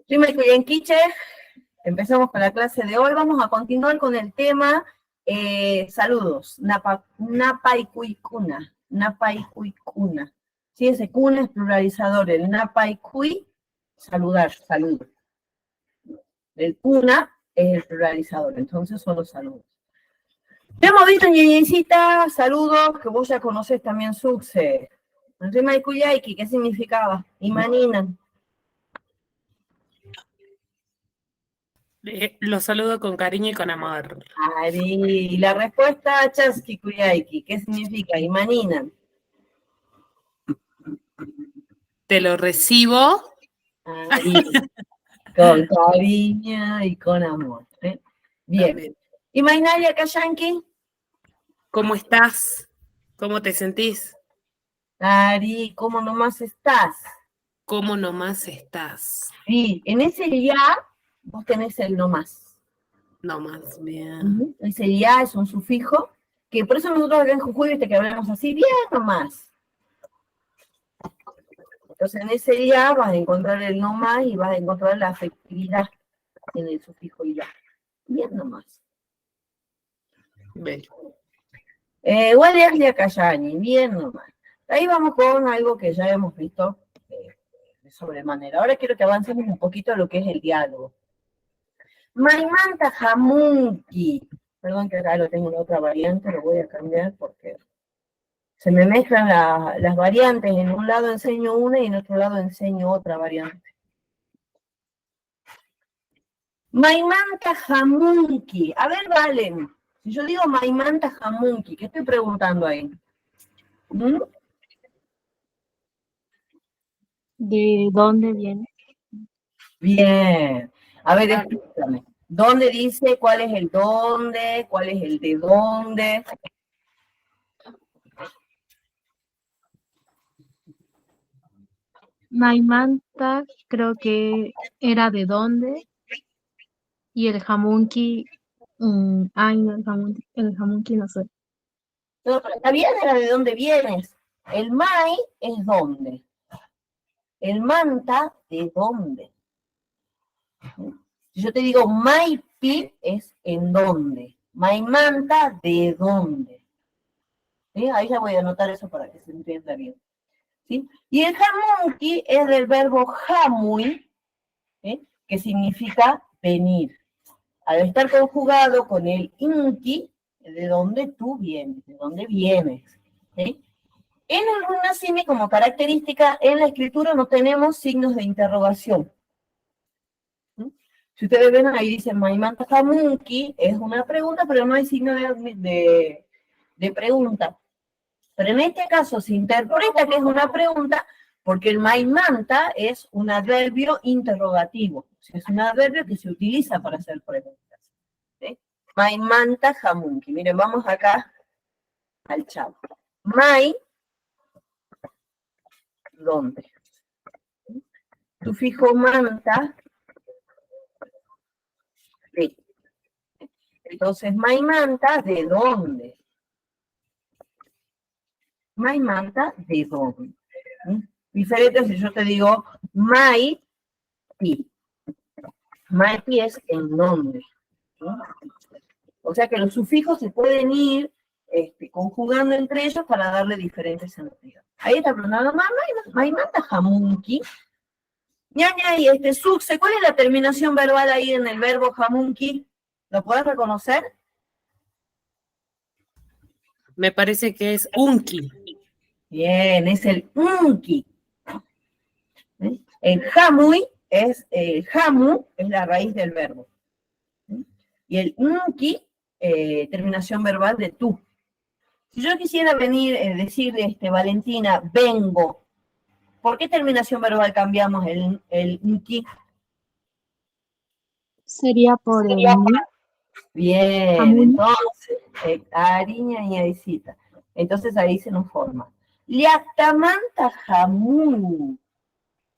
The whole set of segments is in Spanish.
Rima Kuyanquiche, empezamos con la clase de hoy. Vamos a continuar con el tema saludos. Napaikuikuna. Napaikuikuna. Sí, ese kuna es pluralizador. El napaikui, saludar, saludo. El kuna es el pluralizador, entonces son los saludos. Ya hemos visto, ñeñecita, saludos, que vos ya conocés también, Suxe. Rima Kuyaiki, ¿qué significaba? Imaninan. Los saludo con cariño y con amor. Ari, la respuesta, Chaski Kuyaiki, ¿qué significa? Imaninan. Te lo recibo. Ari, con cariño y con amor. Bien. También. ¿Y Mainaria Kayanki? ¿Cómo estás? ¿Cómo te sentís? Ari, ¿cómo nomás estás? ¿Cómo nomás estás? Sí, en ese ya vos tenés el nomás. Nomás, bien. Ese ya es un sufijo, que por eso nosotros acá en Jujuy, viste que hablamos así, bien nomás. Entonces en ese día vas a encontrar el nomás y vas a encontrar la afectividad en el sufijo ya. Bien nomás. Bello. Guardias de Acayani, bien nomás. Ahí vamos con algo que ya hemos visto de sobremanera. Ahora quiero que avancemos un poquito a lo que es el diálogo. Maimanta Jamunki. Perdón que acá lo tengo en otra variante, lo voy a cambiar porque se me mezclan las variantes. En un lado enseño una y en otro lado enseño otra variante. Maimanta Jamunki. A ver, Valen. Si yo digo Maimanta Jamunki, ¿qué estoy preguntando ahí? ¿Mm? ¿De dónde viene? Bien. A ver, explícame. ¿Dónde dice cuál es el dónde? ¿Cuál es el de dónde? Maimanta creo que era de dónde y el jamunki, ay no, el jamunki no sé. No, la bien era de dónde vienes. El mai es dónde. El manta, ¿de dónde? Si yo te digo maipi, es en dónde. Maimanta, ¿de dónde? ¿Sí? Ahí ya voy a anotar eso para que se entienda bien. ¿Sí? Y el jamunki es del verbo jamui, ¿sí? Que significa venir. Al estar conjugado con el inki, de dónde tú vienes, de dónde vienes. ¿Sí? En el runasimi, como característica, en la escritura no tenemos signos de interrogación. ¿Sí? Si ustedes ven ahí dice Maimanta Jamunki, es una pregunta, pero no hay signo de pregunta. Pero en este caso se interpreta que es una pregunta porque el Maimanta es un adverbio interrogativo. O sea, es un adverbio que se utiliza para hacer preguntas. ¿Sí? Maimanta Jamunki. Miren, vamos acá al chavo. Mai, ¿dónde? Sufijo manta, de. Entonces, Maimanta, ¿de dónde? Maimanta, ¿de dónde? ¿Sí? Diferente si yo te digo Mai, ti. Mai es en dónde. ¿Sí? O sea que los sufijos se pueden ir conjugando entre ellos para darle diferentes sentidos. Ahí está preguntando, Maimanta Jamunki. Ñaña, y Suxe, ¿cuál es la terminación verbal ahí en el verbo Jamunki? ¿Lo puedes reconocer? Me parece que es unki. Bien, es el unki. El jamui es, el jamu es la raíz del verbo. Y el unki, terminación verbal de tú. Si yo quisiera venir, decirle, Valentina, vengo, ¿por qué terminación verbal cambiamos el unki? Sería por el ni. Bien, Jamuni. entonces, ariña y arisita. Entonces ahí se nos forma. Liactamanta jamun.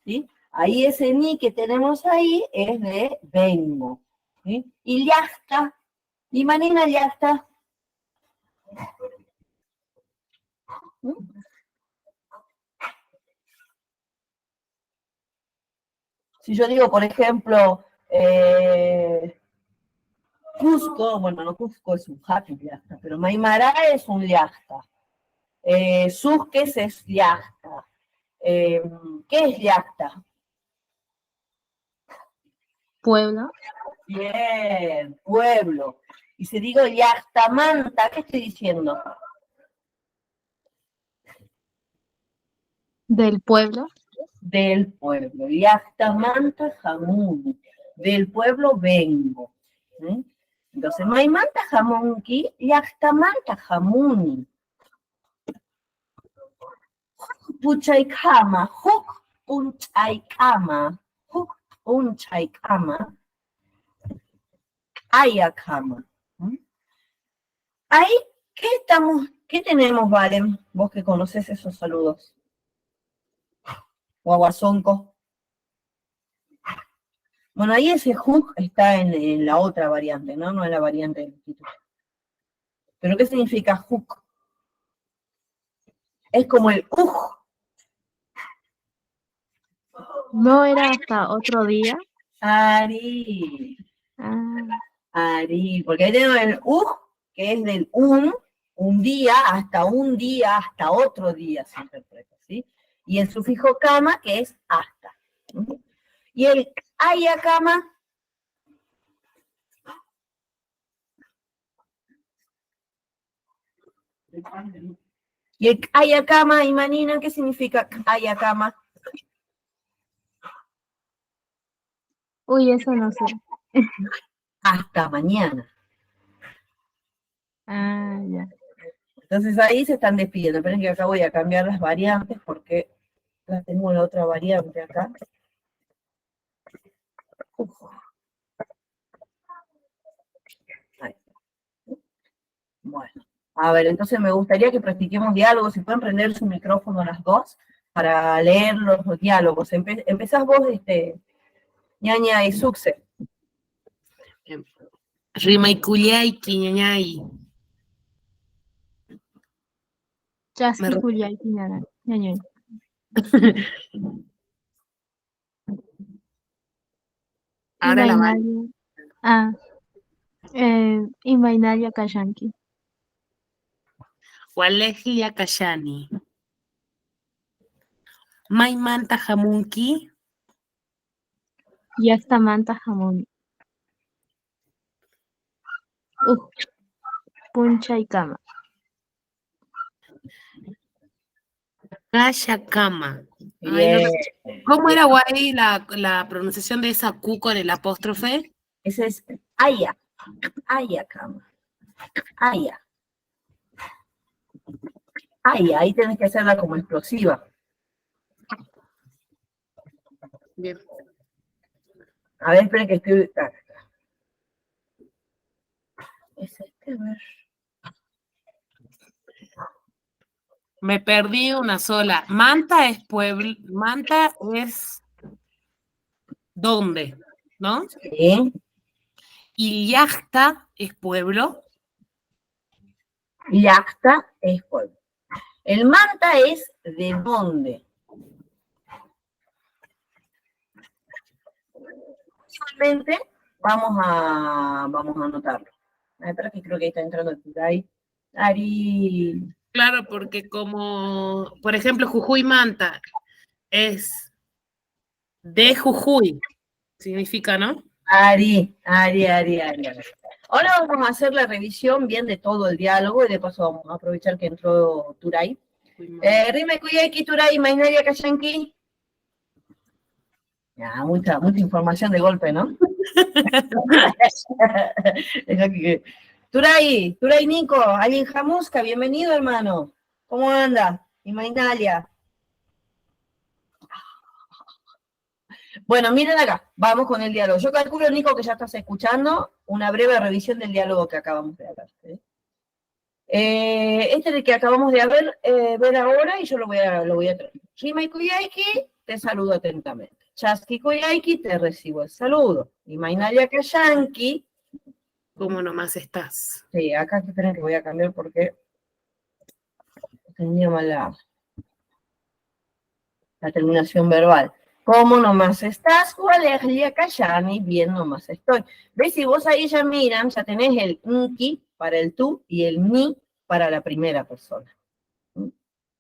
¿Sí? Ahí ese ni que tenemos ahí es de vengo. ¿Sí? Y liasta. Y manina liasta. Si yo digo, por ejemplo, Cusco, bueno, no, Cusco es un jaque llasta, pero Maimará es un llasta. Susques es llasta. ¿Qué es llasta? Pueblo. Bien, pueblo. Y si digo Yachtamanta, ¿qué estoy diciendo? Del pueblo. Del pueblo. Yachtamanta jamón. Del pueblo vengo. ¿Sí? Entonces, Maimanta jamonki, Yachtamanta jamón. Puchaykama, huk punchaykama, huk punchaykama, ayakama. Ahí, ¿qué tenemos, Valen? Vos que conoces esos saludos. Guaguazonco. Bueno, ahí ese huk está en la otra variante, ¿no? No en la variante del título. ¿Pero qué significa huk? Es como el No era hasta otro día. Ari. Ah, Ari. Porque ahí tenemos el que es del un día, hasta otro día se interpreta, ¿sí? Y el sufijo kama, que es hasta. Y el ayakama, y el ayakama, Imanina, ¿qué significa ayakama? uy, eso no sé. Hasta mañana. Ah, ya. Entonces ahí se están despidiendo. Esperen que acá voy a cambiar las variantes porque la tengo la otra variante acá. Uf. Ahí. Bueno, a ver, entonces me gustaría que practiquemos diálogos. Si pueden prender su micrófono las dos para leer los diálogos. Empezás vos, ñaña y Suxe. Rimaikuliaiki, ñañay. Chasqui Julián Quinana. Ñañoy. Ahora la van. Imainaria. Ah, Imainaria Kashanki. Walejlia Kashani. Maimanta Hamunki. Yastamanta Jamón. Puncha y cama. Kashakama. Bien. ¿Cómo era, Guay, la pronunciación de esa Q con el apóstrofe? Ese es Aya. Aya, cama. Aya. Aya, ahí tenés que hacerla como explosiva. Bien. A ver, esperen que estoy. Es a ver. Me perdí una sola. Manta es pueblo. Manta es ¿dónde? ¿No? Sí. Y Yachta es pueblo. Yachta es pueblo. El manta es de dónde. Igualmente, vamos a anotarlo. Espera que creo que ahí está entrando el Turay. Ari. Claro, porque como, por ejemplo, Jujuy Manta es de Jujuy, significa, ¿no? Ari. Ahora vamos a hacer la revisión bien de todo el diálogo y de paso vamos a aprovechar que entró Turay. Rime Kuyaki, Turay, Mainaria Kashanki. Ya, mucha información de golpe, ¿no? Turay Nico, Alin Jamuska, bienvenido, hermano. ¿Cómo anda? Y Mainalia. Bueno, miren acá, vamos con el diálogo. Yo calculo, Nico, que ya estás escuchando una breve revisión del diálogo que acabamos de hablar. Este es el que acabamos de ver ahora y yo lo voy a traer. Rimai Kuyaiki, te saludo atentamente. Chasqui Kuyaiki, te recibo el saludo. Y Mainalia Kashanki. ¿Cómo nomás estás? Sí, acá esperen que voy a cambiar porque tenía mala la terminación verbal. ¿Cómo nomás estás? Alegría Kayani, bien nomás estoy. ¿Ves? Si vos ahí ya miran, ya tenés el nki para el tú y el ni para la primera persona.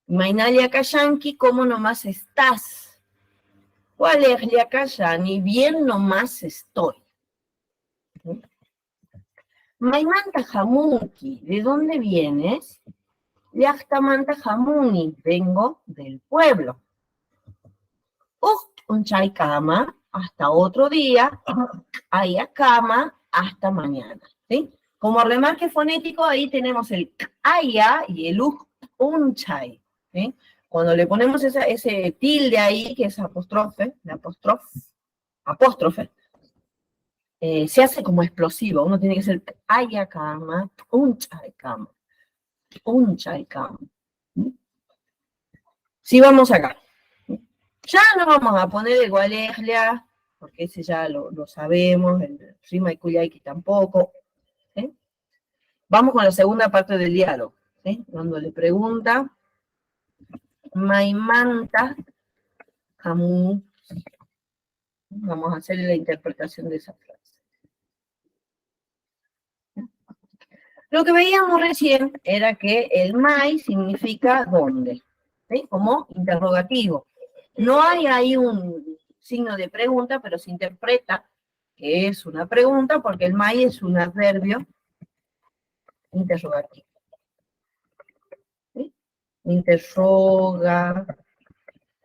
Mainalia Kayanki, ¿cómo nomás estás? Alegría Kayani, bien nomás estoy. Maimanta Jamunki, ¿de dónde vienes? Yachtamanta Jamuni, vengo del pueblo. Un chay cama, hasta otro día, haya cama, hasta mañana. ¿Sí? Como remarque fonético, ahí tenemos el haya y el un chay. ¿Sí? Cuando le ponemos ese tilde ahí, que es apóstrofe, se hace como explosivo. Uno tiene que ser haya cama, un chay cama. Un chay cama. Si vamos acá. Ya no vamos a poner el gualejlia, porque ese ya lo sabemos, el rima y cuyaiki tampoco. ¿Sí? Vamos con la segunda parte del diálogo. ¿Sí? Cuando le pregunta, Maimanta Jamu. Vamos a hacer la interpretación de esa frase. Lo que veíamos recién era que el mai significa dónde, ¿sí? Como interrogativo. No hay ahí un signo de pregunta, pero se interpreta que es una pregunta porque el mai es un adverbio interrogativo. ¿Sí? Interroga.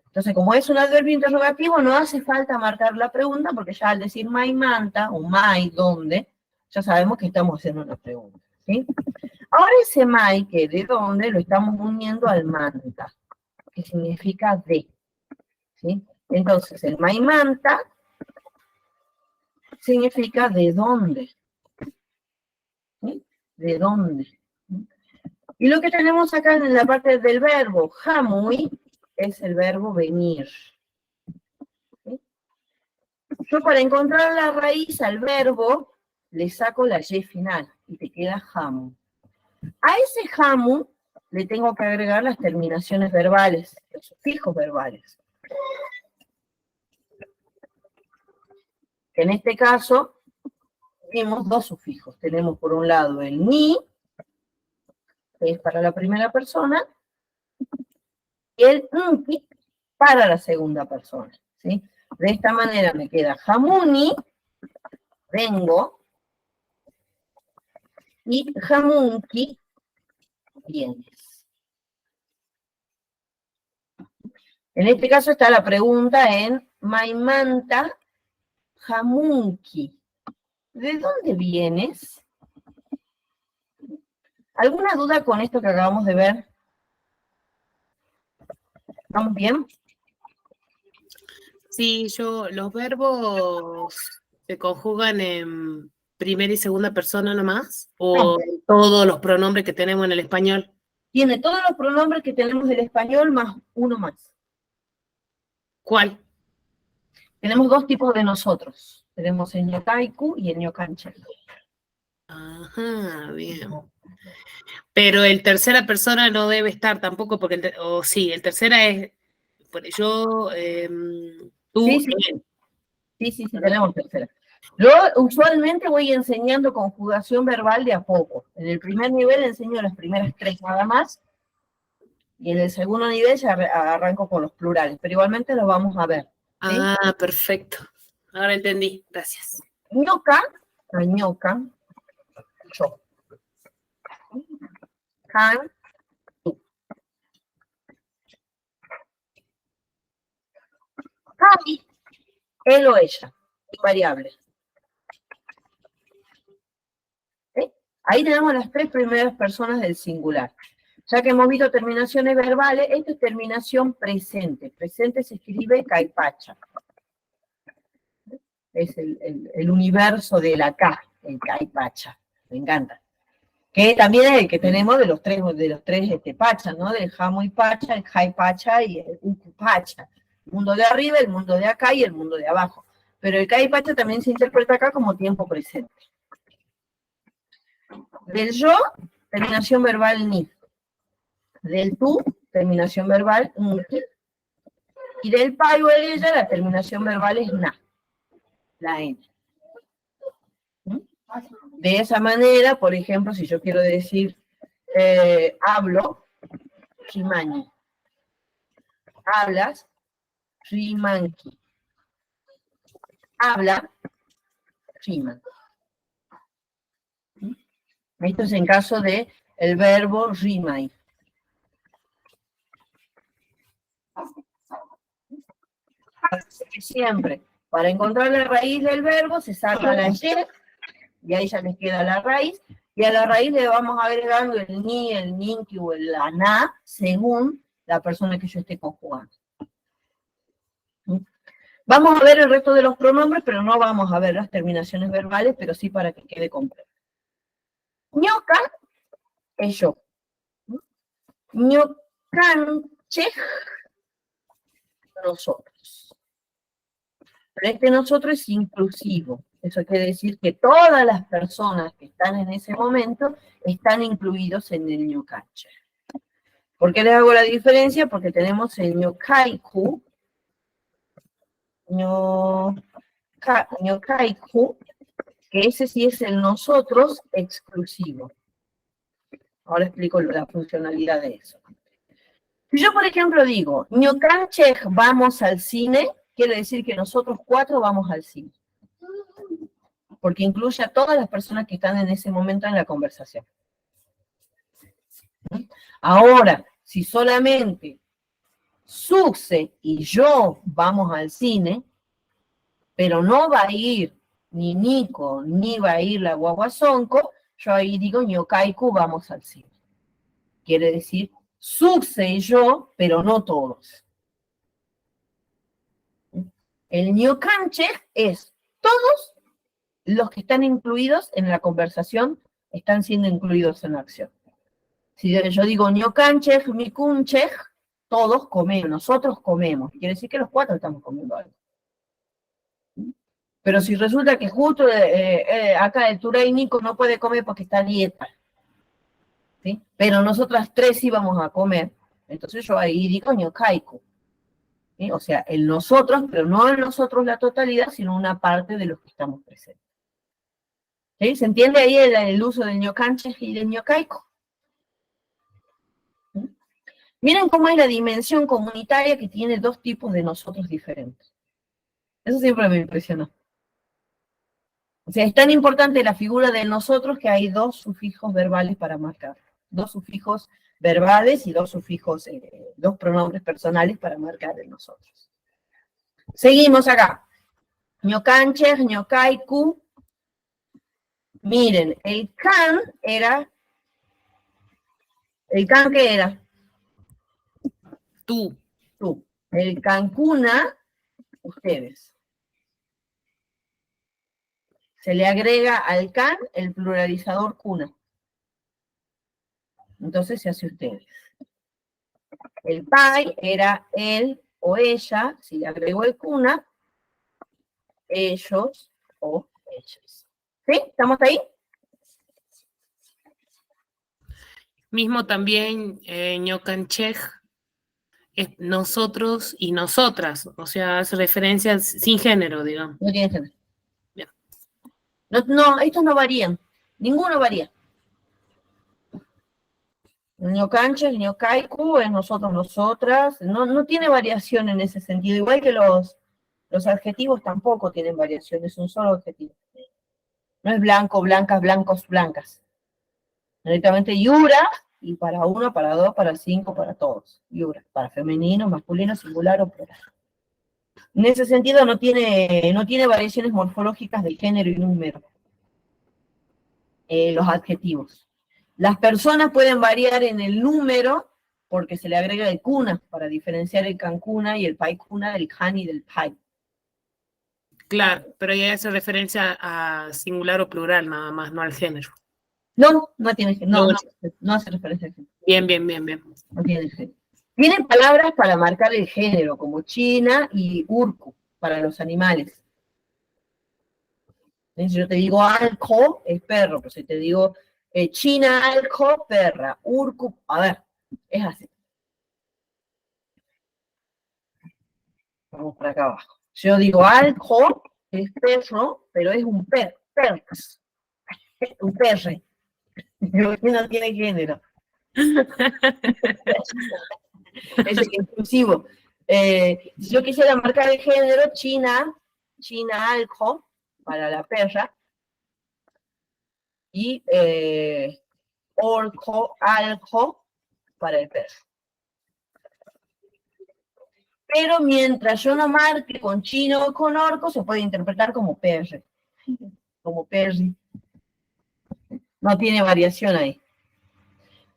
Entonces, como es un adverbio interrogativo, no hace falta marcar la pregunta porque ya al decir mai manta o mai dónde, ya sabemos que estamos haciendo una pregunta. ¿Sí? Ahora ese mai, que de dónde, lo estamos uniendo al manta, que significa de. ¿Sí? Entonces, el mai manta significa de dónde. ¿Sí? ¿De dónde? Y lo que tenemos acá en la parte del verbo, jamui, es el verbo venir. ¿Sí? Yo para encontrar la raíz al verbo, le saco la y final y te queda jamu. A ese jamu le tengo que agregar las terminaciones verbales, los sufijos verbales. En este caso, tenemos dos sufijos. Tenemos por un lado el ni, que es para la primera persona, y el nki para la segunda persona. ¿Sí? De esta manera me queda jamuni, vengo, y jamunki, vienes. En este caso está la pregunta en Maimanta Jamunki. ¿De dónde vienes? ¿Alguna duda con esto que acabamos de ver? ¿Estamos bien? Sí, los verbos se conjugan en primera y segunda persona nomás, o en todos los pronombres que tenemos en el español. Tiene todos los pronombres que tenemos del español más uno más. ¿Cuál? Tenemos dos tipos de nosotros. Tenemos el ñocaiku y el ñocanche. Ajá, bien. Pero el tercera persona no debe estar tampoco, porque sí, el tercera es yo, tú, Sí, él. Sí, tenemos tercera. Yo usualmente voy enseñando conjugación verbal de a poco. En el primer nivel enseño las primeras 3 nada más. Y en el segundo nivel ya arranco con los plurales. Pero igualmente los vamos a ver. ¿Sí? Ah, perfecto. Ahora entendí. Gracias. Ñoca, ñoca, yo. Can, tú. Cali, él o ella. Invariable. ¿Sí? Ahí tenemos las 3 primeras personas del singular. Ya que hemos visto terminaciones verbales, esta es terminación presente. Presente se escribe caipacha. Es el universo de la K, el caipacha. Me encanta. Que también es el que tenemos de los tres pachas, ¿no? Del jamo y pacha, el jai pacha y el uku pacha. El mundo de arriba, el mundo de acá y el mundo de abajo. Pero el kai pacha también se interpreta acá como tiempo presente. Del yo, terminación verbal ni. Del tú, terminación verbal nki. Y del pai o el ella, la terminación verbal es na, la N. ¿Mm? De esa manera, por ejemplo, si yo quiero decir hablo, rimañi. Hablas, rimanki. Habla, riman. ¿Mm? Esto es en caso de el verbo rimai. Siempre, para encontrar la raíz del verbo, se saca la y, y ahí ya les queda la raíz, y a la raíz le vamos agregando el ni, el ninki o el na, según la persona que yo esté conjugando. Vamos a ver el resto de los pronombres, pero no vamos a ver las terminaciones verbales, pero sí para que quede completo. Ñoca es yo. Ñocanche, nosotros. Pero este nosotros es inclusivo. Eso quiere decir que todas las personas que están en ese momento están incluidos en el ñocanche. ¿Por qué les hago la diferencia? Porque tenemos el ñocaiku, ñocaiku, que ese sí es el nosotros exclusivo. Ahora explico la funcionalidad de eso. Si yo, por ejemplo, digo, ñocanche vamos al cine, quiere decir que nosotros 4 vamos al cine. Porque incluye a todas las personas que están en ese momento en la conversación. Ahora, si solamente Suxe y yo vamos al cine, pero no va a ir ni Nico, ni va a ir la guaguazonco, yo ahí digo ñocaiku vamos al cine. Quiere decir Suxe y yo, pero no todos. El ñocanche es todos los que están incluidos en la conversación, están siendo incluidos en la acción. Si yo digo ñocanche, mikunche, todos comemos, nosotros comemos. Quiere decir que los 4 estamos comiendo algo. Pero si resulta que justo acá el Turey Nico no puede comer porque está a dieta, ¿sí? Pero nosotras 3 sí vamos a comer, entonces yo ahí digo ñokaiku. ¿Sí? O sea, el nosotros, pero no el nosotros la totalidad, sino una parte de los que estamos presentes. ¿Sí? ¿Se entiende ahí el uso del ñocanche y del ñokaiku? ¿Sí? Miren cómo es la dimensión comunitaria que tiene 2 tipos de nosotros diferentes. Eso siempre me impresionó. O sea, es tan importante la figura de nosotros que hay 2 sufijos verbales para marcar. 2 sufijos verbales y 2 sufijos, 2 pronombres personales para marcar el nosotros. Seguimos acá. Ñocanche, ñokaiku. Miren, el can era... ¿El can qué era? Tú. Tú. El cancuna, ustedes. Se le agrega al can el pluralizador cuna. Entonces se hace ustedes. El pai era él o ella, si le agregó el cuna, ellos o ellas. ¿Sí? ¿Estamos ahí? Mismo también ñocanchej es nosotros y nosotras, o sea, hace referencia sin género, digamos. No tiene género. Bien. No, estos no varían. Ninguno varía. Ñocanche, ñocaiku, es nosotros, nosotras. No tiene variación en ese sentido. Igual que los adjetivos tampoco tienen variación, es un solo adjetivo. No es blanco, blancas, blancos, blancas. Directamente yura, y para 1, para 2, para 5, para todos. Yura, para femenino, masculino, singular o plural. En ese sentido no tiene variaciones morfológicas de género y número. Los adjetivos. Las personas pueden variar en el número porque se le agrega el cuna para diferenciar el cancuna y el pai cuna del can y del pai. Claro, pero ya hace referencia a singular o plural nada más, no al género. No tiene género. No hace referencia al género. Bien. No tiene género. Tienen palabras para marcar el género, como china y urku, para los animales. Si yo te digo alco, es perro, pues si te digo china, alco, perra, urku, a ver, es así. Vamos para acá abajo. Yo digo alco, es perro, pero es un perx, un perre. Que no tiene género. Es el inclusivo. Si yo quisiera marcar el género, China alco, para la perra, y orco, alco, para el perro. Pero mientras yo no marque con chino o con orco, se puede interpretar como perre, como perri. No tiene variación ahí.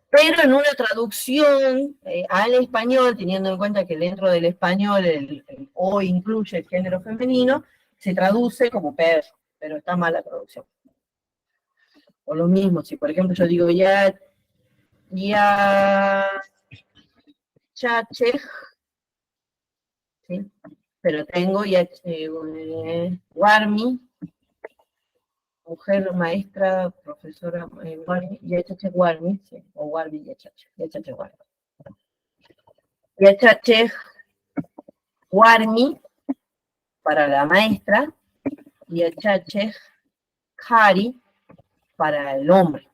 Pero en una traducción al español, teniendo en cuenta que dentro del español el o incluye el género femenino, se traduce como perro, pero está mal la traducción. O lo mismo, si por ejemplo yo digo chachej, ¿sí? Pero tengo warmi, mujer, maestra, profesora, warmi, yachache warmi, sí, o warmi yachache warmi. Yachache warmi para la maestra y yachache kari para el hombre.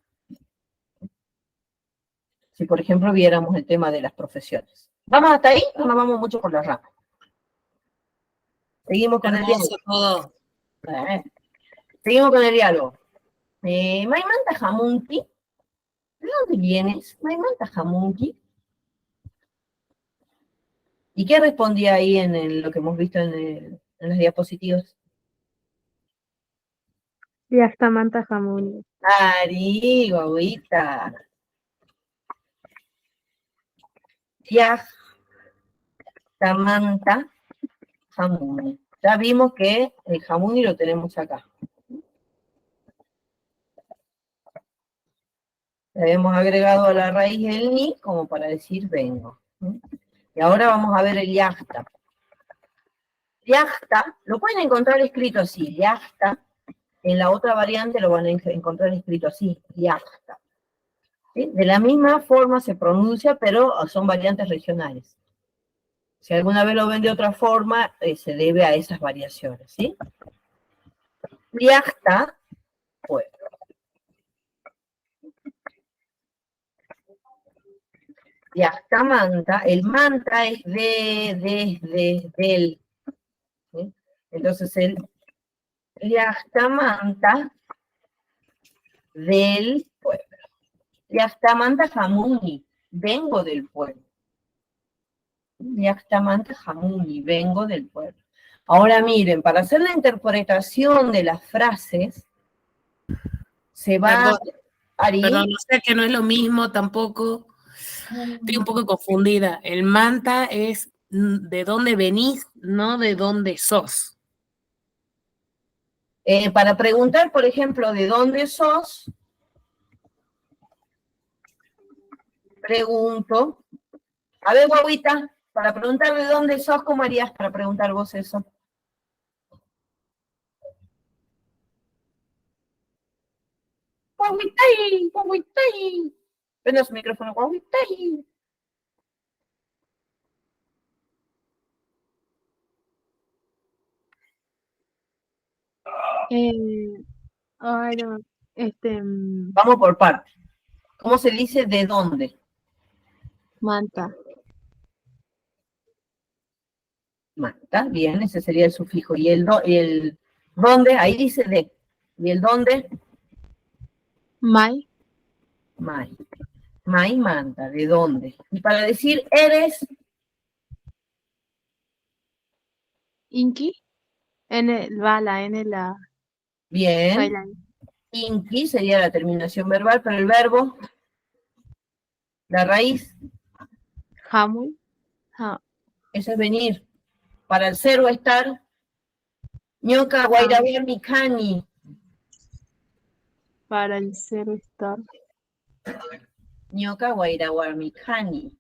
Si por ejemplo viéramos el tema de las profesiones. ¿Vamos hasta ahí o nos vamos mucho por la rama? Seguimos con el diálogo. Todo. Seguimos con el diálogo. Maimanta Jamunki, ¿de dónde vienes? Maimanta Jamunki. ¿Y qué respondía ahí en lo que hemos visto en las diapositivas? Yastamanta Jamuni. Ari, guaguita. Yastamanta Jamuni. Ya vimos que el Jamuni lo tenemos acá. Le hemos agregado a la raíz el ni como para decir vengo. Y ahora vamos a ver el yachta. Yachta, lo pueden encontrar escrito así, yachta. En la otra variante lo van a encontrar escrito así, yachta. ¿Sí? De la misma forma se pronuncia, pero son variantes regionales. Si alguna vez lo ven de otra forma, se debe a esas variaciones, ¿sí? Yachta, pueblo. Yachtamanta, el mantra es del. ¿Sí? Entonces el Yachtamanta del pueblo. Yachtamanta Jamuni, vengo del pueblo. Yachtamanta Jamuni, vengo del pueblo. Ahora miren, para hacer la interpretación de las frases, se va... Perdón, no sé que no es lo mismo tampoco. Estoy un poco confundida. El manta es de dónde venís, no de dónde sos. Para preguntar, por ejemplo, de dónde sos, pregunto. A ver, guaguita, para preguntar de dónde sos, ¿cómo harías para preguntar vos eso? Guaguitay, guaguitay. Prende su micrófono, guaguitay. Ay, no, Vamos por partes. ¿Cómo se dice de dónde? Manta. Manta, bien, ese sería el sufijo. ¿Y el dónde? Ahí dice de. ¿Y el dónde? Mai. Mai. Mai, manta, ¿de dónde? Y para decir eres... Inki. La. Bien. Bailan. Inki sería la terminación verbal, pero el verbo, la raíz, Jamui. eso es venir. Para el ser o estar, ñoca guairabia mikani. Para el ser estar. Ñoca guairabia mikani.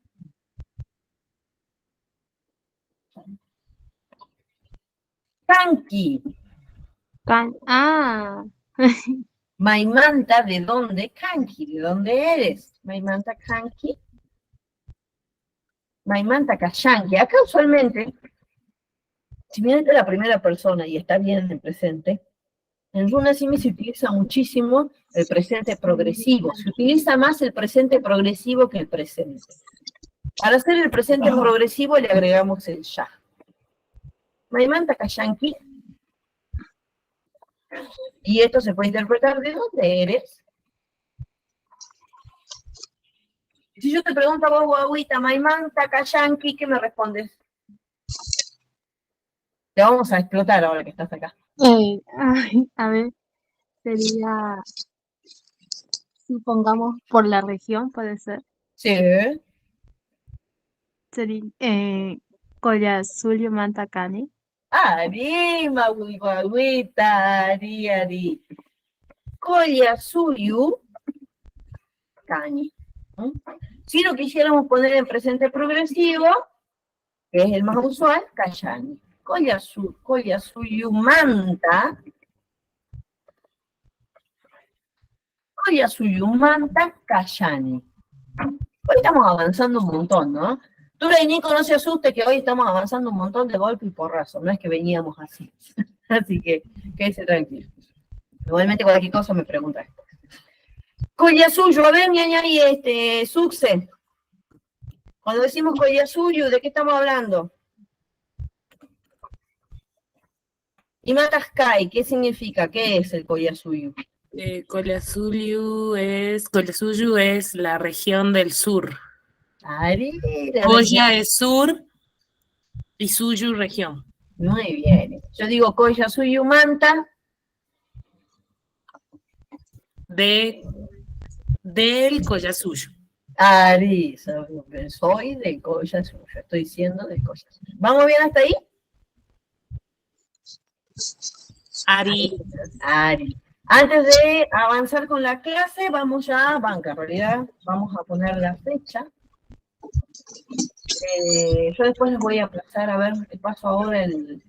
Kanki. Maimanta, ¿de dónde? Kanki, ¿de dónde eres? Maimanta Kanki. Maimanta Kashanki. Acá usualmente Si bien esta es la primera persona y está bien en presente, en Runa Simi se utiliza muchísimo el presente progresivo. Se utiliza más el presente progresivo que el presente. Para hacer el presente progresivo le agregamos el ya. Maimanta Kayanki. Y esto se puede interpretar de dónde eres. Si yo te pregunto a vos, guaguita, Maimanta Kayanki, ¿qué me respondes? Te vamos a explotar ahora que estás acá. A ver, sería, supongamos, por la región, puede ser. Sí. Sería Collasuyo Mantakani. Ari, guaguita, ari. Koyasuyu Kani. Si lo quisiéramos poner en presente progresivo, que es el más usual, Kayani. Koyasuyu Manta. Koyasuyu Manta Kayani. Hoy estamos avanzando un montón, ¿no? Tura y Nico, no se asuste que hoy estamos avanzando un montón de golpe y porrazo. No es que veníamos así. Así que quédese tranquilo. Igualmente cualquier cosa me pregunta. Collasuyo, a ver, ñaña y Suxe. Cuando decimos Collasuyo, ¿de qué estamos hablando? Y Mataskai, ¿qué significa? ¿Qué es el Collasuyo? Collasuyu es la región del sur. Ari, Koya es sur y Suyu región. Muy bien. Yo digo Collasuyo Manta. Del Collasuyo. Ari, soy del Collasuyo. Estoy diciendo del Collasuyo. ¿Vamos bien hasta ahí? Ari. Antes de avanzar con la clase, vamos ya a banca. En realidad, vamos a poner la fecha. Yo después les voy a pasar, a ver, te paso ahora el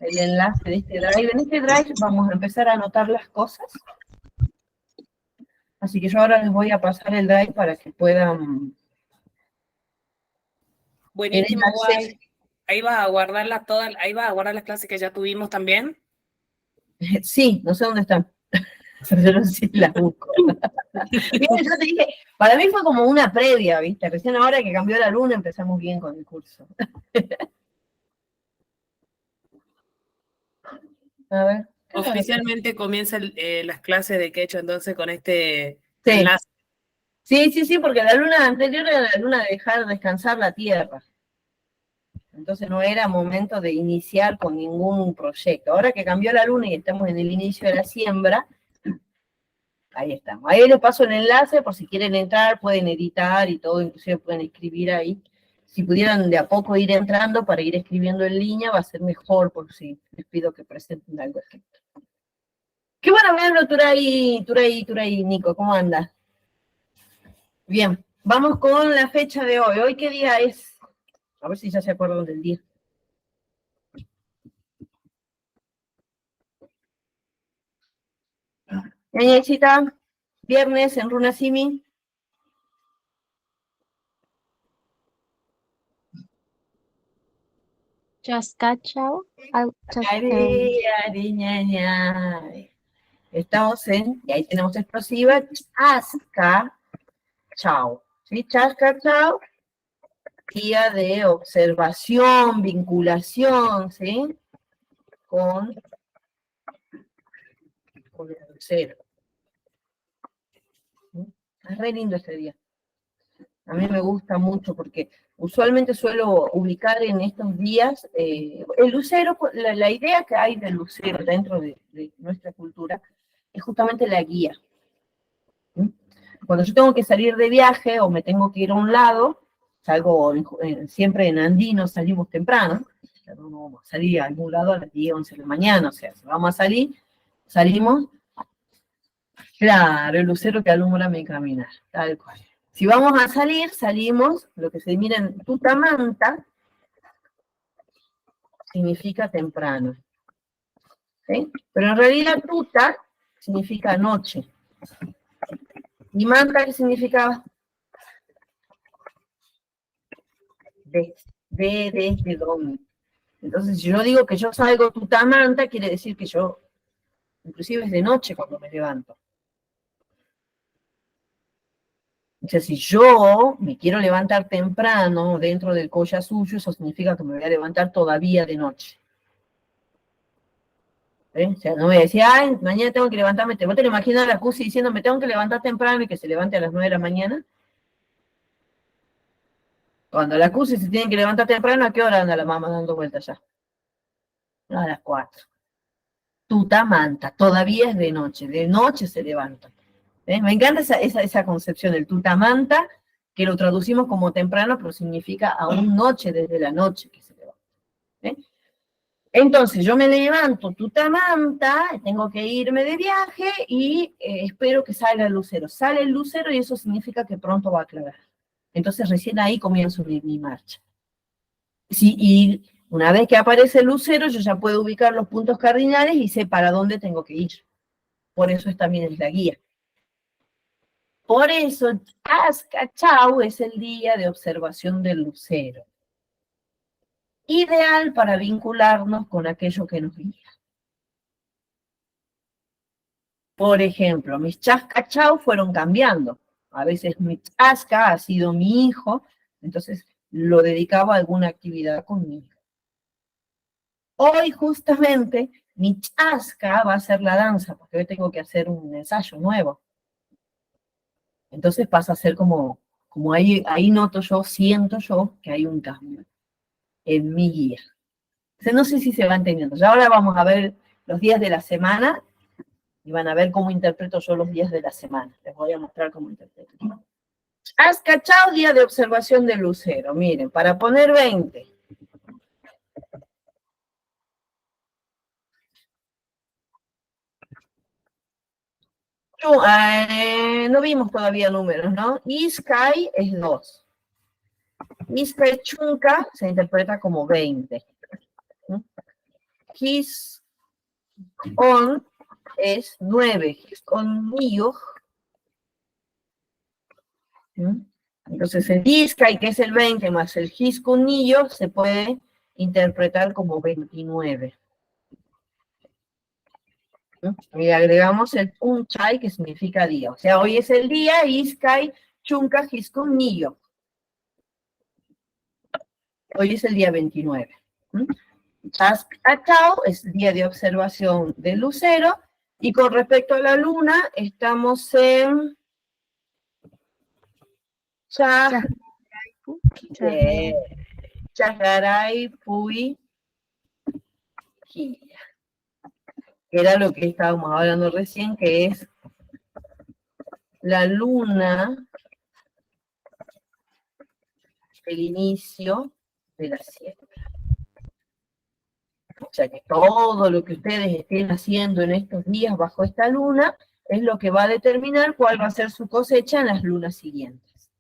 enlace de este drive. En este drive vamos a empezar a anotar las cosas. Así que yo ahora les voy a pasar el drive para que puedan... Buenísimo, guay. Ahí vas a guardarlas todas, ahí vas a guardar las clases que ya tuvimos también. Sí, no sé dónde están. Yo no sé si las busco. Bien, yo te dije, para mí fue como una previa, ¿viste? Recién ahora que cambió la luna empezamos bien con el curso. A ver. Oficialmente comienzan las clases de quechua entonces con este Sí. enlace. Sí, porque la luna anterior era la luna de dejar descansar la tierra. Entonces no era momento de iniciar con ningún proyecto. Ahora que cambió la luna y estamos en el inicio de la siembra, ahí estamos. Ahí les paso el enlace por si quieren entrar, pueden editar y todo, inclusive pueden escribir ahí. Si pudieran de a poco ir entrando para ir escribiendo en línea, va a ser mejor, por si les pido que presenten algo así. Qué bueno verlo, Turay, Nico, ¿cómo andas? Bien, vamos con la fecha de hoy. ¿Hoy qué día es? A ver si ya se acuerdan del día. Ñañecita, viernes en Runa Simi. Chascachao. Ari, ñaña. Estamos en, y ahí tenemos explosiva, chasca, chao. ¿Sí? Chasca, chao. Día de observación, vinculación, ¿sí? Con el cero. Es re lindo este día. A mí me gusta mucho porque usualmente suelo ubicar en estos días el lucero, la idea que hay del lucero dentro de nuestra cultura es justamente la guía. ¿Sí? Cuando yo tengo que salir de viaje o me tengo que ir a un lado, salgo siempre en Andino, salimos temprano, no vamos a salir a algún lado a las 10, 11 de la mañana, o sea, si vamos a salir, salimos, claro, el lucero que alumbra mi caminar, tal cual. Si vamos a salir, salimos, lo que se mira en tutamanta, significa temprano. ¿Sí? Pero en realidad tuta significa noche. ¿Y manta qué significa? Desde dónde. Entonces, si yo digo que yo salgo tutamanta, quiere decir que yo, inclusive es de noche cuando me levanto. O sea, si yo me quiero levantar temprano dentro del Koya suyo, eso significa que me voy a levantar todavía de noche. O sea, no voy a decir, ay, mañana tengo que levantarme. ¿Vos te lo imaginas a la Cusi diciendo, me tengo que levantar temprano y que se levante a las 9 de la mañana? Cuando la Cusi se tiene que levantar temprano, ¿a qué hora anda la mamá dando vueltas ya? No, a las 4. Tutamanta, todavía es de noche se levanta. Me encanta esa concepción, el tutamanta, que lo traducimos como temprano, pero significa aún noche, desde la noche que se levanta. ¿Eh? Entonces, yo me levanto tutamanta, tengo que irme de viaje y espero que salga el lucero. Sale el lucero y eso significa que pronto va a aclarar. Entonces, recién ahí comienzo mi marcha. Sí, y una vez que aparece el lucero, yo ya puedo ubicar los puntos cardinales y sé para dónde tengo que ir. Por eso también es la guía. Por eso, Chascachau es el día de observación del lucero. Ideal para vincularnos con aquello que nos guía. Por ejemplo, mis chascachau fueron cambiando. A veces mi chasca ha sido mi hijo, entonces lo dedicaba a alguna actividad conmigo. Hoy justamente mi chasca va a ser la danza, porque hoy tengo que hacer un ensayo nuevo. Entonces pasa a ser como ahí noto yo, siento yo que hay un cambio en mi guía. Entonces, no sé si se va entendiendo. Ya ahora vamos a ver los días de la semana y van a ver cómo interpreto yo los días de la semana. Les voy a mostrar cómo interpreto. ¿Has cachado día de observación del lucero? Miren, para poner 20. No vimos todavía números, ¿no? Iskai es 2. Iskai Chunka se interpreta como 20. His on es 9. His on mío. Entonces el Iskai, que es el 20, más el His con Nillo, se puede interpretar como 29. Y agregamos el Punchai, que significa día. O sea, hoy es el día, Iskai, Chunka, Hiskun, Nillo. Hoy es el día 29. Chascachao es día de observación del lucero. Y con respecto a la luna, estamos en Chagaray, Pui, Quilla. Era lo que estábamos hablando recién, que es la luna, el inicio de la siembra. O sea que todo lo que ustedes estén haciendo en estos días bajo esta luna es lo que va a determinar cuál va a ser su cosecha en las lunas siguientes.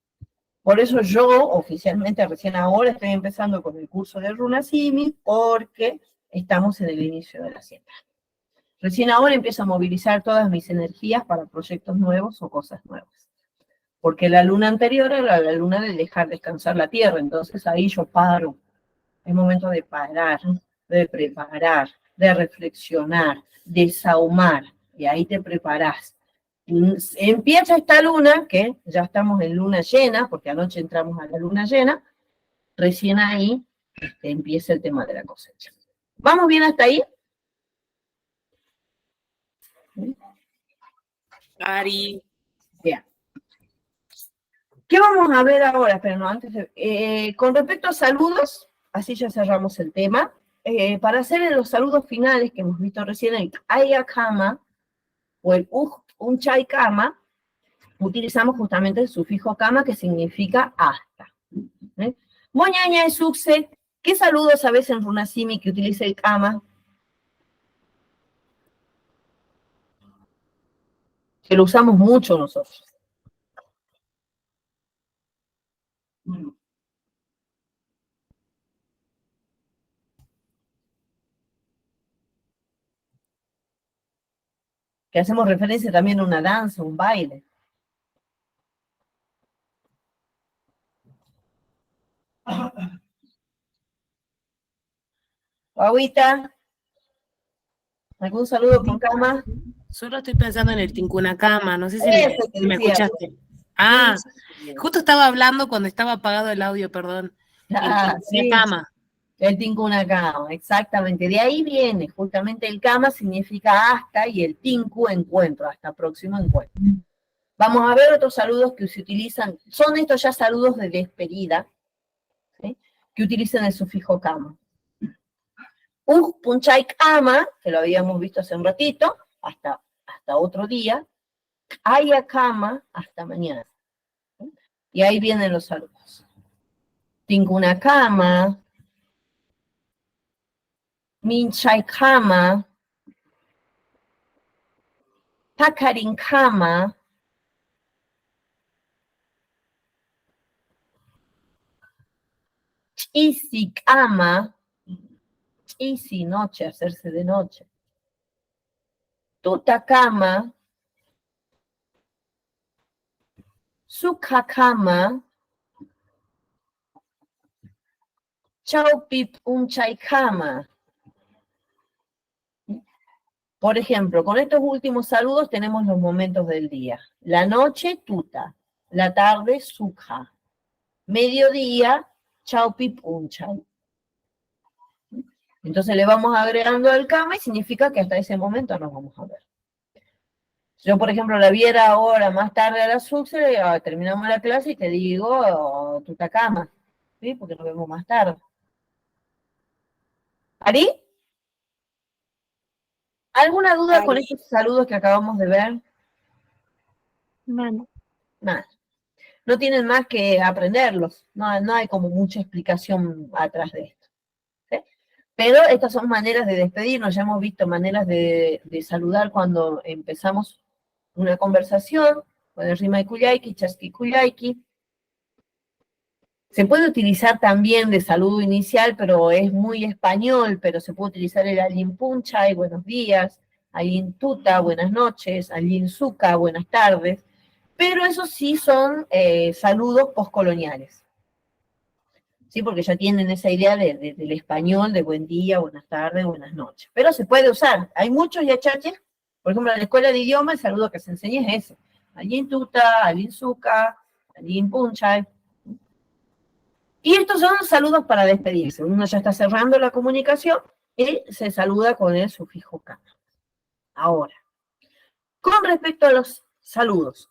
Por eso yo oficialmente recién ahora estoy empezando con el curso de Runasimi porque estamos en el inicio de la siembra. Recién ahora empiezo a movilizar todas mis energías para proyectos nuevos o cosas nuevas. Porque la luna anterior era la luna de dejar descansar la Tierra, entonces ahí yo paro. Es momento de parar, de preparar, de reflexionar, de sahumar, y ahí te preparás. Empieza esta luna, que ya estamos en luna llena, porque anoche entramos a la luna llena, recién ahí empieza el tema de la cosecha. ¿Vamos bien hasta ahí? Ari. Bien. ¿Qué vamos a ver ahora? Pero no, antes con respecto a saludos, así ya cerramos el tema. Para hacer los saludos finales que hemos visto recién, el Ayakama o el Unchai Kama, utilizamos justamente el sufijo Kama que significa hasta. Moñaña y Suxe, ¿qué saludos sabes en Runasimi que utilice el Kama? Que lo usamos mucho nosotros. Que hacemos referencia también a una danza, un baile. Guaguita, ¿algún saludo con cama? Solo estoy pensando en el Tincunacama, no sé si Ese te me decía. escuchaste. Ah, Sí. justo estaba hablando cuando estaba apagado el audio, perdón. Ah, El sí. Tincunacama. El tincuna cama, exactamente. De ahí viene, justamente el cama significa hasta y el tinku encuentro, hasta próximo encuentro. Vamos a ver otros saludos que se utilizan, son estos ya saludos de despedida, ¿sí? Que utilizan el sufijo kama. Un punchay kama, que lo habíamos visto hace un ratito, hasta otro día. Haya kama, hasta mañana. ¿Sí? Y ahí vienen los saludos. Tinkuna kama, minchay kama, takarin kama, chisi kama, chisi noche, hacerse de noche. Tuta kama, sukha kama, chaupip unchay kama. Por ejemplo, con estos últimos saludos tenemos los momentos del día. La noche, tuta. La tarde, sukha. Mediodía, chaupip unchay. Entonces le vamos agregando al kama y significa que hasta ese momento nos vamos a ver. Si yo, por ejemplo, la viera ahora más tarde a las 11, terminamos la clase y te digo, oh, tuta kama, ¿sí? Porque nos vemos más tarde. ¿Ari? ¿Alguna duda con estos saludos que acabamos de ver? Bueno, Nada. No tienen más que aprenderlos. No hay como mucha explicación atrás de esto. ¿Sí? Pero estas son maneras de despedirnos. Ya hemos visto maneras de saludar cuando empezamos una conversación, con el rima de kuyaiki, chasqui kuyaiki. Se puede utilizar también de saludo inicial, pero es muy español, pero se puede utilizar el alin punchay, buenos días, alin tuta, buenas noches, alin suka, buenas tardes, pero esos sí son saludos postcoloniales, ¿sí? Porque ya tienen esa idea del español, de buen día, buenas tardes, buenas noches. Pero se puede usar, hay muchos yachaches, por ejemplo, en la escuela de idioma el saludo que se enseña es ese, alin tuta, alin suka, alin punchay. Y estos son saludos para despedirse. Uno ya está cerrando la comunicación y se saluda con el sufijo kama. Ahora, con respecto a los saludos,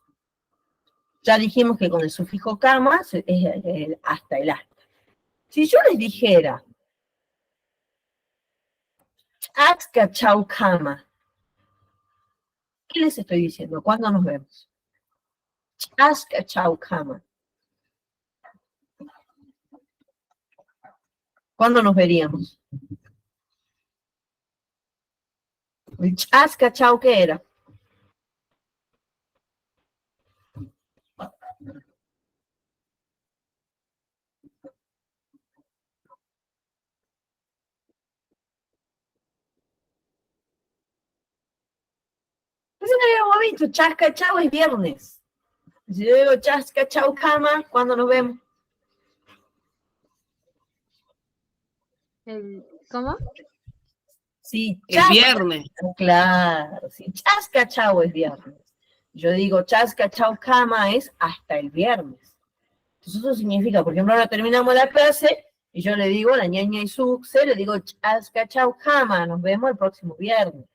ya dijimos que con el sufijo kama es hasta el hasta. Si yo les dijera, Atska chau kama, ¿qué les estoy diciendo? ¿Cuándo nos vemos? Atska chau kama. ¿Cuándo nos veríamos? El Atska chau, ¿qué era? Eso no habíamos visto, chasca chau es viernes. Si yo digo chasca chau kama, ¿cuándo nos vemos? ¿Cómo? Sí, El viernes. claro, sí, chasca chau es viernes. Yo digo chasca chau kama es hasta el viernes. Entonces eso significa, por ejemplo, ahora terminamos la clase y yo le digo a la ñaña y Suxe, le digo chasca chau kama, nos vemos el próximo viernes.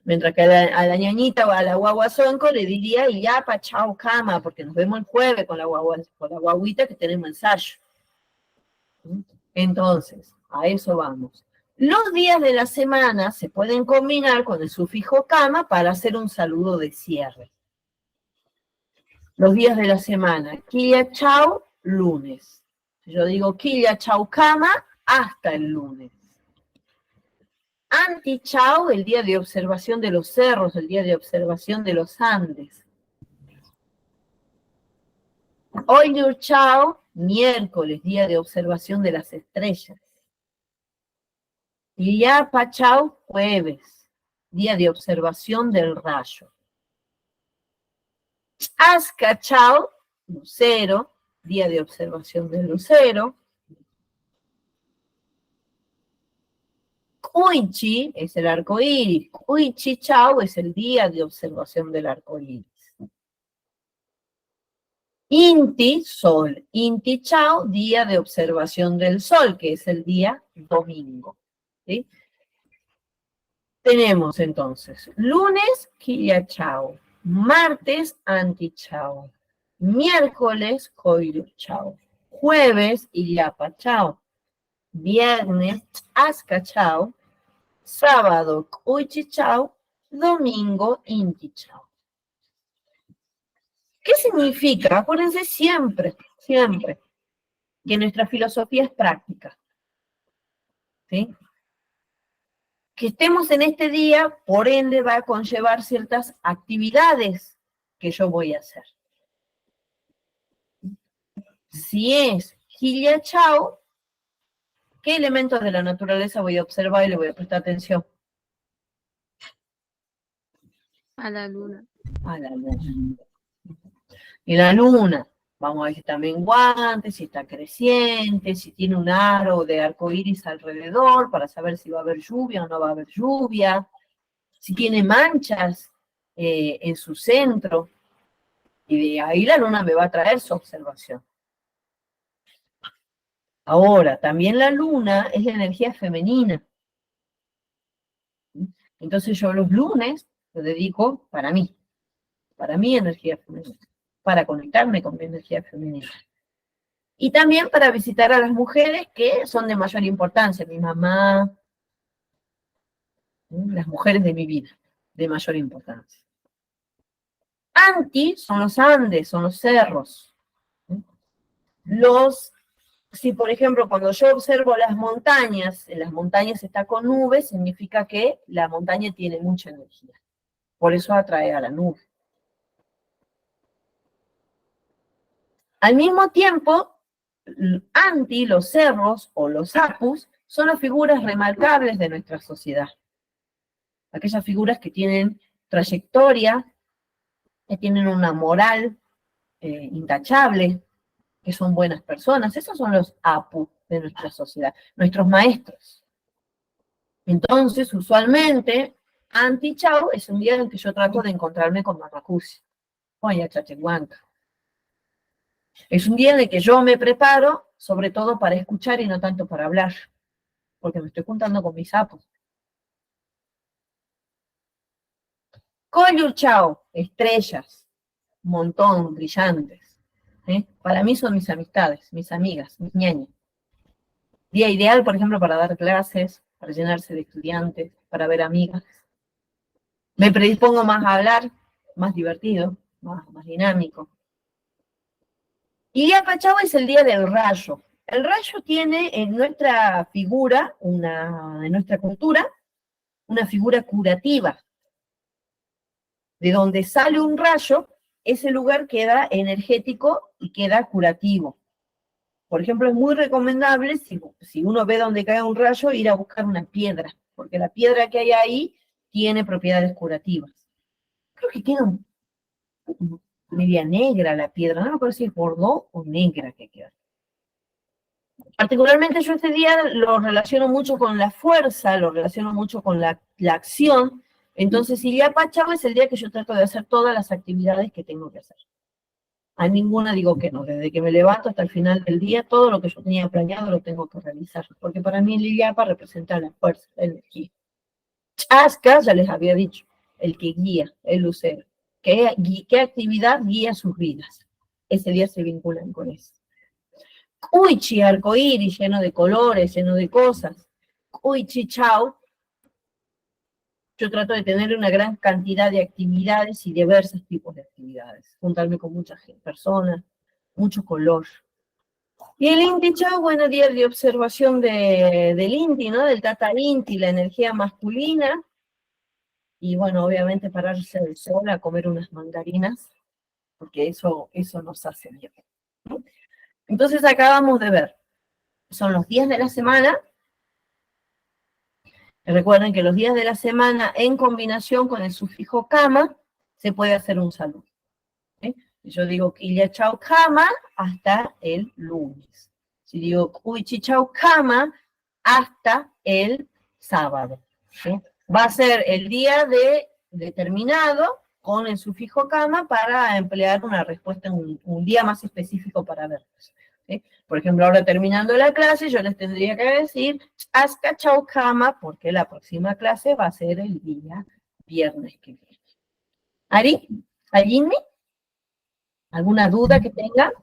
Mientras que a la ñañita o a la guaguazonco le diría yapa chau kama, porque nos vemos el jueves con la guaguita que tenemos ensayo. Entonces, a eso vamos. Los días de la semana se pueden combinar con el sufijo kama para hacer un saludo de cierre. Los días de la semana, quilla chau, lunes. Yo digo quilla chau kama, hasta el lunes. Anti chau, el día de observación de los cerros, el día de observación de los Andes. Oilur chau, miércoles, día de observación de las estrellas. Y ya Pachau, jueves, día de observación del rayo. Chascachau, lucero, día de observación del lucero. Kuichi es el arco iris. Kuichi Chao es el día de observación del arco iris. Inti, sol. Inti Chao, día de observación del sol, que es el día domingo. ¿Sí? Tenemos entonces lunes, Kiria Chao. Martes, Anti Chao. Miércoles, Koiru Chao. Jueves, Illapa Chao. Viernes, Aska Chao. Sábado, Kuichi Chao. Domingo, Inti Chao. ¿Qué significa? Acuérdense siempre, siempre, que nuestra filosofía es práctica. ¿Sí? Que estemos en este día, por ende, va a conllevar ciertas actividades que yo voy a hacer. Si es Hilia Chao, ¿qué elementos de la naturaleza voy a observar y le voy a prestar atención? A la luna. A la luna. Y la luna, vamos a ver si está menguante, si está creciente, si tiene un aro de arco iris alrededor, para saber si va a haber lluvia o no va a haber lluvia, si tiene manchas en su centro, y de ahí la luna me va a traer su observación. Ahora, también la luna es la energía femenina. Entonces yo los lunes lo dedico para mí energía femenina, para conectarme con mi energía femenina. Y también para visitar a las mujeres que son de mayor importancia, mi mamá, las mujeres de mi vida, de mayor importancia. Anti son los Andes, son los cerros. Si por ejemplo, cuando yo observo las montañas, en las montañas está con nubes, significa que la montaña tiene mucha energía. Por eso atrae a la nube. Al mismo tiempo, Anti, los cerros o los apus, son las figuras remarcables de nuestra sociedad. Aquellas figuras que tienen trayectoria, que tienen una moral intachable, que son buenas personas. Esos son los apus de nuestra sociedad, nuestros maestros. Entonces, usualmente, Anti Chao es un día en que yo trato de encontrarme con Mamacusi, o Ayachachehuanca. Es un día en el que yo me preparo, sobre todo para escuchar y no tanto para hablar, porque me estoy juntando con mis sapos. Koyur Chao, estrellas, un montón, brillantes. Para mí son mis amistades, mis amigas, mis ñañas. Día ideal, por ejemplo, para dar clases, para llenarse de estudiantes, para ver amigas. Me predispongo más a hablar, más divertido, más dinámico. Y Día Pachau es el día del rayo. El rayo tiene en nuestra figura, en nuestra cultura, una figura curativa. De donde sale un rayo, ese lugar queda energético y queda curativo. Por ejemplo, es muy recomendable, si uno ve donde cae un rayo, ir a buscar una piedra, porque la piedra que hay ahí tiene propiedades curativas. Creo que queda media negra la piedra, no me acuerdo si es bordó o negra que queda. Particularmente yo este día lo relaciono mucho con la fuerza, lo relaciono mucho con la acción. Entonces, el día Pachau es el día que yo trato de hacer todas las actividades que tengo que hacer. A ninguna digo que no, desde que me levanto hasta el final del día, todo lo que yo tenía planeado lo tengo que realizar, porque para mí el Illapa representa la fuerza, la energía. Chasca, ya les había dicho, el que guía, el lucero. ¿Qué actividad guía sus vidas? Ese día se vinculan con eso. Kuichi, arcoíris, lleno de colores, lleno de cosas. Kuichi Chao. Yo trato de tener una gran cantidad de actividades y diversos tipos de actividades. Juntarme con muchas personas, mucho color. Y el Inti Chao, bueno, día de observación del Inti, ¿no? Del Tata Inti, la energía masculina. Y bueno, obviamente pararse del sol a comer unas mandarinas, porque eso nos hace bien. Entonces acabamos de ver, son los días de la semana. Recuerden que los días de la semana en combinación con el sufijo kama se puede hacer un saludo. Yo digo Kilia Chao Kama hasta el lunes. Si digo Kuichi Chao Kama hasta el sábado. ¿Sí? Va a ser el día determinado con el sufijo kama para emplear una respuesta en un día más específico para verlos. ¿Sí? Por ejemplo, ahora terminando la clase, yo les tendría que decir Aska Chau Kama, porque la próxima clase va a ser el día viernes que viene. ¿Ari? ¿Alguien? ¿Alguna duda que tenga?